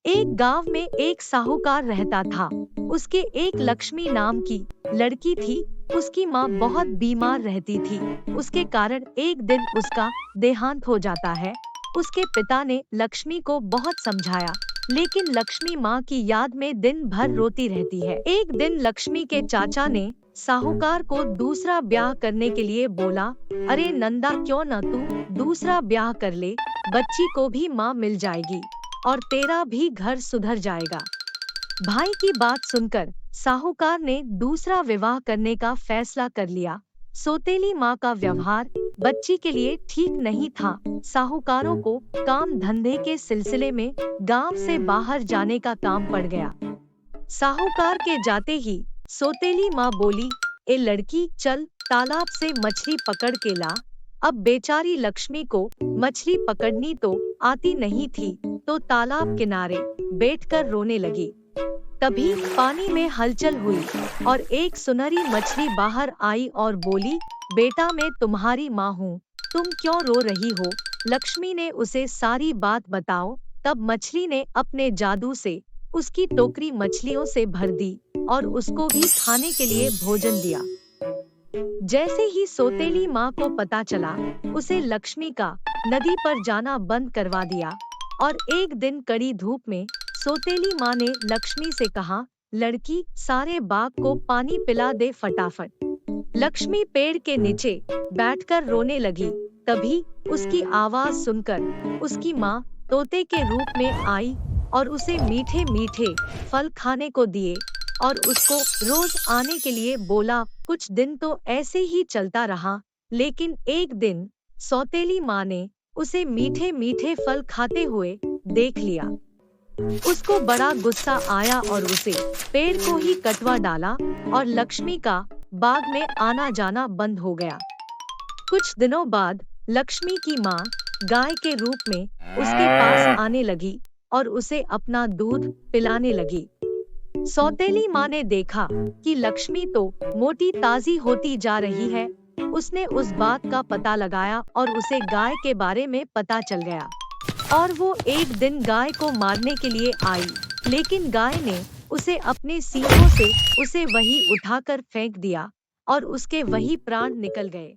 एक गांव में एक साहूकार रहता था। उसके एक लक्ष्मी नाम की लड़की थी। उसकी माँ बहुत बीमार रहती थी। उसके कारण एक दिन उसका देहांत हो जाता है। उसके पिता ने लक्ष्मी को बहुत समझाया, लेकिन लक्ष्मी माँ की याद में दिन भर रोती रहती है। एक दिन लक्ष्मी के चाचा ने साहूकार को दूसरा ब्याह करने के लिए बोला, अरे नंदा, क्यों न तू दूसरा ब्याह कर ले, बच्ची को भी माँ मिल जाएगी और तेरा भी घर सुधर जाएगा। भाई की बात सुनकर साहूकार ने दूसरा विवाह करने का फैसला कर लिया। सौतेली माँ का व्यवहार बच्ची के लिए ठीक नहीं था। साहूकारों को काम धंधे के सिलसिले में गांव से बाहर जाने का काम पड़ गया। साहूकार के जाते ही सौतेली माँ बोली, ए लड़की, चल तालाब से मछली पकड़ के ला। अब बेचारी लक्ष्मी को मछली पकड़नी तो आती नहीं थी, तो तालाब किनारे बैठकर रोने लगी। तभी पानी में हलचल हुई और एक सुनहरी मछली बाहर आई और बोली, बेटा, मैं तुम्हारी माँ हूँ, तुम क्यों रो रही हो? लक्ष्मी ने उसे सारी बात बताओ। तब मछली ने अपने जादू से उसकी टोकरी मछलियों से भर दी और उसको भी खाने के लिए भोजन दिया। जैसे ही सौतेली माँ को पता चला, उसे लक्ष्मी का नदी पर जाना बंद करवा दिया। और एक दिन कड़ी धूप में सौतेली माँ ने लक्ष्मी से कहा, लड़की, सारे बाग को पानी पिला दे फटाफट। लक्ष्मी पेड़ के नीचे बैठकर रोने लगी। तभी उसकी आवाज सुनकर उसकी माँ तोते के रूप में आई और उसे मीठे मीठे फल खाने को दिए और उसको रोज आने के लिए बोला। कुछ दिन तो ऐसे ही चलता रहा, लेकिन एक दिन सौतेली माँ ने उसे मीठे मीठे फल खाते हुए देख लिया। उसको बड़ा गुस्सा आया और उसे पेड़ को ही कटवा डाला और लक्ष्मी का बाग में आना जाना बंद हो गया। कुछ दिनों बाद लक्ष्मी की माँ गाय के रूप में उसके पास आने लगी और उसे अपना दूध पिलाने लगी। सौतेली माँ ने देखा कि लक्ष्मी तो मोटी ताजी होती जा रही है। उसने उस बात का पता लगाया और उसे गाय के बारे में पता चल गया और वो एक दिन गाय को मारने के लिए आई, लेकिन गाय ने उसे अपने सींगों से उसे वहीं उठाकर फेंक दिया और उसके वहीं प्राण निकल गए।